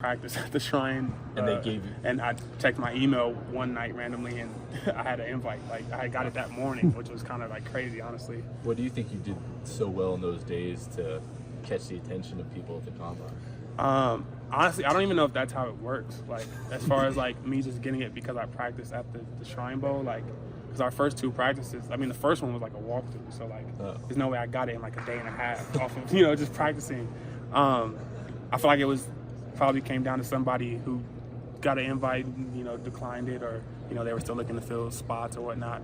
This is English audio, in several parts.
practice at the Shrine. And they gave you. And I checked my email one night randomly, and I had an invite. Like, I got it that morning, which was kind of like crazy, honestly. What do you think you did so well in those days to catch the attention of people at the combine? Honestly, I don't even know if that's how it works. Like, as far as like me just getting it because I practiced at the Shrine Bowl, like, because our first 2 practices, I mean, the first one was like a walkthrough, so like, there's no way I got it in like a day and a half off of, just practicing. I feel like it was probably came down to somebody who got an invite, declined it, or they were still looking to fill spots or whatnot.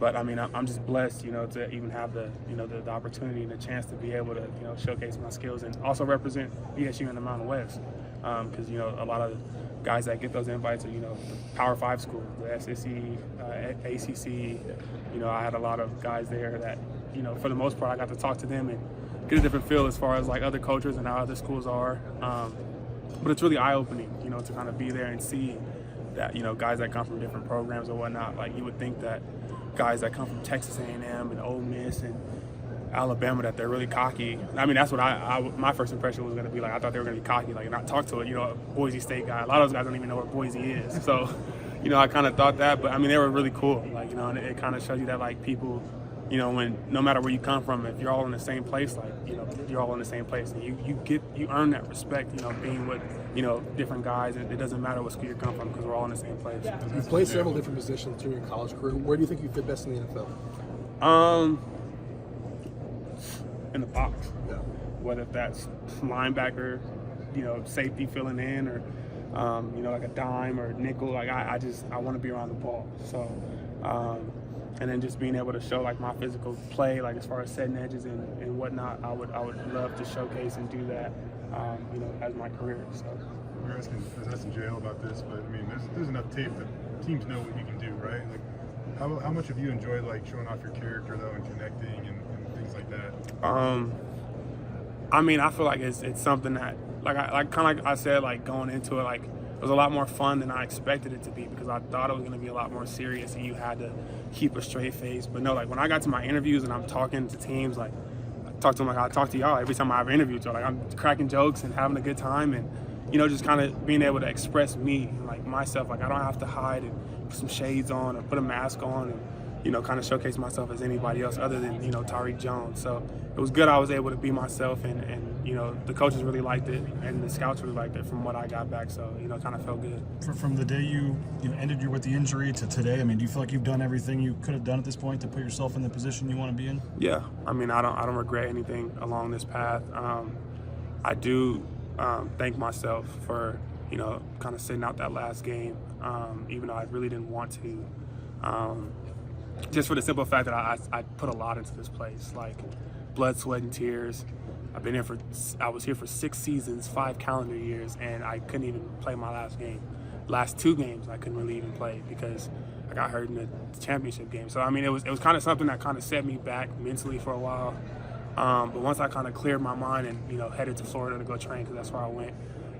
But I mean, I'm just blessed, to even have the opportunity and the chance to be able to, showcase my skills and also represent BSU in the Mountain West. Because a lot of guys that get those invites are, the Power 5 schools, the SEC, ACC. I had a lot of guys there that, for the most part, I got to talk to them and get a different feel as far as like other cultures and how other schools are. But it's really eye-opening, to kind of be there and see that, guys that come from different programs or whatnot, like you would think that guys that come from Texas A&M and Ole Miss and Alabama, that they're really cocky. I mean, that's what my first impression was going to be like. I thought they were going to be cocky, like, and I talked to a Boise State guy. A lot of those guys don't even know where Boise is. So, I kind of thought that, but I mean, they were really cool. Like, and it kind of shows you that like people, when no matter where you come from, if you're all in the same place, like, you're all in the same place, and you earn that respect, being with, different guys. It doesn't matter what school you come from because we're all in the same place. You played several different positions through your college career. Where do you think you fit best in the NFL? In the box. Yeah. Whether that's linebacker, safety filling in, or like a dime or nickel. Like I want to be around the ball. So, and then just being able to show like my physical play, like as far as setting edges and whatnot, I would love to showcase and do that, as my career. So. We're asking JL about this, but I mean, there's enough tape that teams know what you can do, right? Like, how much have you enjoyed like showing off your character though and connecting and things like that? I mean, I feel like it's something that like I said, like going into it, like it was a lot more fun than I expected it to be because I thought it was going to be a lot more serious and you had to keep a straight face. But no, like when I got to my interviews and I'm talking to teams, like I talk to them like I talk to y'all every time I have an interview. So like I'm cracking jokes and having a good time and just kind of being able to express me, like myself. Like I don't have to hide and put some shades on or put a mask on and kind of showcase myself as anybody else other than Tyreque Jones. So it was good I was able to be myself and the coaches really liked it and the scouts really liked it from what I got back. So kind of felt good. From the day you ended with the injury to today, I mean, do you feel like you've done everything you could have done at this point to put yourself in the position you want to be in? Yeah, I mean, I don't regret anything along this path. I do thank myself for kind of sitting out that last game, even though I really didn't want to. Just for the simple fact that I put a lot into this place, like blood, sweat, and tears. I was here for 6 seasons, 5 calendar years, and I couldn't even play my last game. Last 2 games I couldn't really even play because I got hurt in the championship game. So I mean, it was kind of something that kind of set me back mentally for a while. But once I kind of cleared my mind and headed to Florida to go train because that's where I went.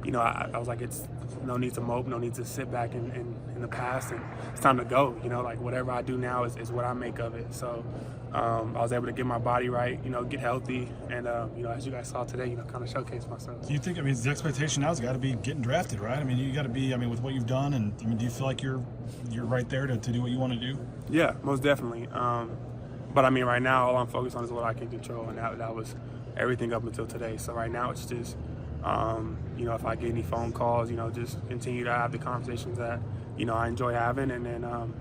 I was like, it's no need to mope, no need to sit back in the past, and it's time to go. Like whatever I do now is what I make of it. So I was able to get my body right, get healthy, and as you guys saw today, kind of showcase myself. Do you think? I mean, the expectation now has got to be getting drafted, right? I mean, you got to be. I mean, with what you've done, and I mean, do you feel like you're right there to do what you want to do? Yeah, most definitely. But I mean, right now, all I'm focused on is what I can control, and that was everything up until today. So right now, it's just. If I get any phone calls, just continue to have the conversations that, I enjoy having, and then,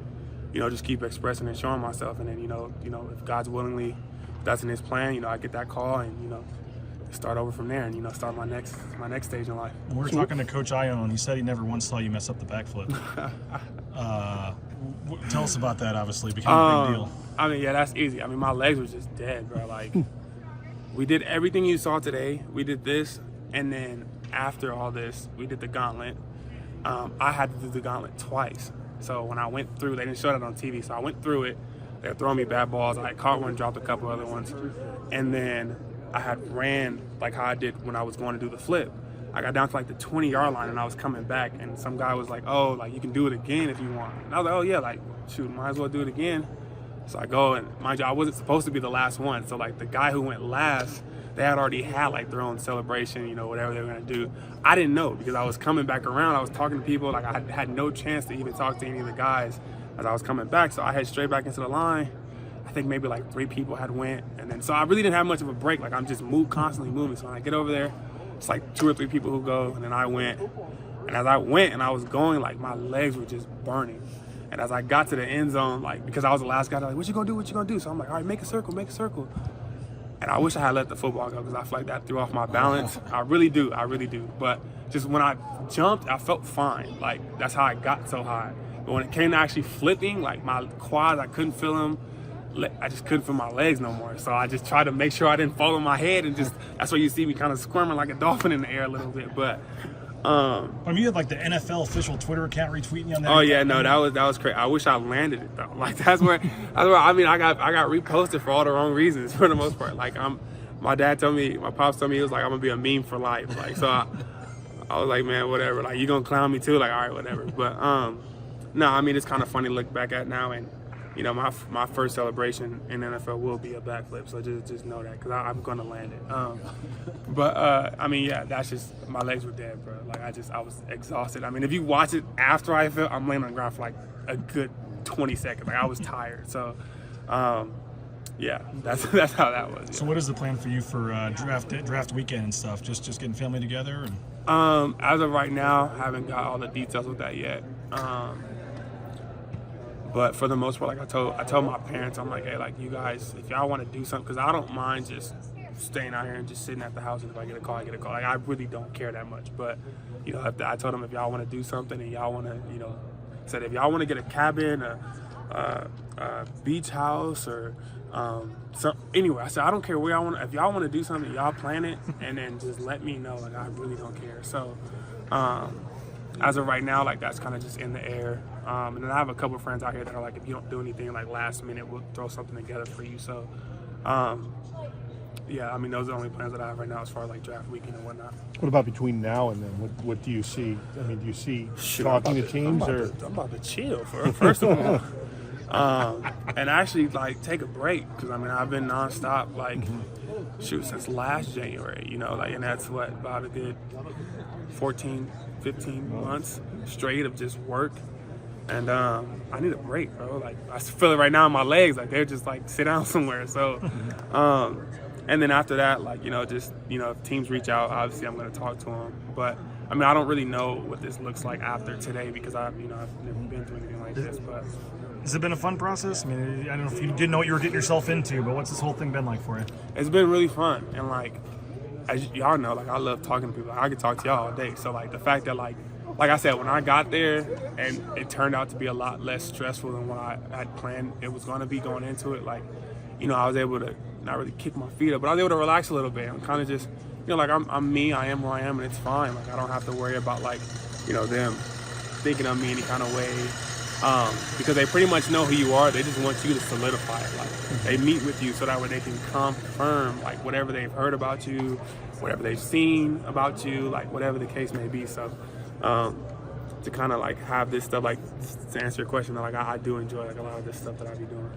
just keep expressing and showing myself. And then, if God's willingly, that's in His plan, I get that call and, start over from there and, start my next stage in life. We were talking to Coach Ione, and he said he never once saw you mess up the backflip. Tell us about that, obviously. It became a big deal. I mean, yeah, that's easy. I mean, my legs were just dead, bro. Like, we did everything you saw today. We did this. And then after all this, we did the gauntlet. I had to do the gauntlet twice. So when I went through, they didn't show that on TV. So I went through it. They were throwing me bad balls. I caught one, dropped a couple other ones. And then I had ran like how I did when I was going to do the flip. I got down to like the 20-yard line and I was coming back. And some guy was like, oh, like you can do it again if you want. And I was like, oh yeah, like shoot, might as well do it again. So I go, and mind you, I wasn't supposed to be the last one. So like the guy who went last, they had already had like their own celebration, you know, whatever they were gonna do. I didn't know because I was coming back around. I was talking to people. Like I had no chance to even talk to any of the guys as I was coming back. So I head straight back into the line. I think maybe like 3 people had went, and then so I really didn't have much of a break. Like I'm just constantly moving. So when I get over there, it's like 2 or 3 people who go, and then I went. And as I went and I was going, like my legs were just burning. And as I got to the end zone, like because I was the last guy, they're like, "What you gonna do? What you gonna do?" So I'm like, "All right, make a circle, make a circle." And I wish I had let the football go because I feel like that threw off my balance. I really do. But just when I jumped, I felt fine. Like that's how I got so high. But when it came to actually flipping, like my quads, I couldn't feel them. I just couldn't feel my legs no more. So I just tried to make sure I didn't fall on my head, and just that's why you see me kind of squirming like a dolphin in the air a little bit. But I mean, you had like the NFL official Twitter account retweeting you on that. Oh yeah, no, that was crazy. I wish I landed it though. Like that's where I mean I got reposted for all the wrong reasons for the most part. Like my pops told me he was like, I'm gonna be a meme for life. Like so I was like, man, whatever. Like you gonna clown me too? Like all right, whatever. But no, I mean it's kind of funny to look back at now, and you know my first celebration in the NFL will be a backflip. So just know that because I'm gonna land it. But I mean yeah, that's just my legs were dead, bro. Like I was exhausted. I mean if you watch it after I fell, I'm laying on the ground for like a good 20 seconds. Like I was tired. So yeah, that's how that was. Yeah. So what is the plan for you for draft weekend and stuff? Just getting family together? And... As of right now, I haven't got all the details with that yet. But for the most part, like I told my parents, I'm like, hey, like you guys, if y'all want to do something, because I don't mind just staying out here and just sitting at the house, and if I get a call, I get a call. Like I really don't care that much. But you know, I told them if y'all want to do something and y'all want to, you know, said if y'all want to get a cabin, a beach house, or anyway, I said I don't care where y'all want. If y'all want to do something, y'all plan it, and then just let me know. Like I really don't care. So. As of right now, like that's kind of just in the air. And then I have a couple of friends out here that are like, if you don't do anything like last minute, we'll throw something together for you. So, yeah, I mean, those are the only plans that I have right now as far as like draft weekend and whatnot. What about between now and then? What do you see? I mean, do you see talking to teams I'm about to chill first of all. And actually like take a break because I mean I've been nonstop like since last January, you know, like, and that's what about a good 14, 15 months straight of just work. And I need a break, bro. Like I feel it right now in my legs, like they're just like sit down somewhere. So, and then after that, like, you know, just, you know, if teams reach out, obviously I'm going to talk to them. But I mean, I don't really know what this looks like after today because I've never been through anything like this. But has it been a fun process? I mean, I don't know if you didn't know what you were getting yourself into, but what's this whole thing been like for you? It's been really fun. And like, as y'all know, like I love talking to people. Like, I could talk to y'all all day. So like the fact that like I said, when I got there and it turned out to be a lot less stressful than what I had planned it was going to be going into it, like, you know, I was able to not really kick my feet up, but I was able to relax a little bit and kind of just, you know, like I'm me, I am who I am, and it's fine. Like I don't have to worry about like, you know, them thinking of me any kind of way because they pretty much know who you are. They just want you to solidify it. Like they meet with you so that way they can confirm like whatever they've heard about you, whatever they've seen about you, like whatever the case may be. So to kind of like have this stuff, like to answer your question, like I do enjoy like a lot of this stuff that I be doing.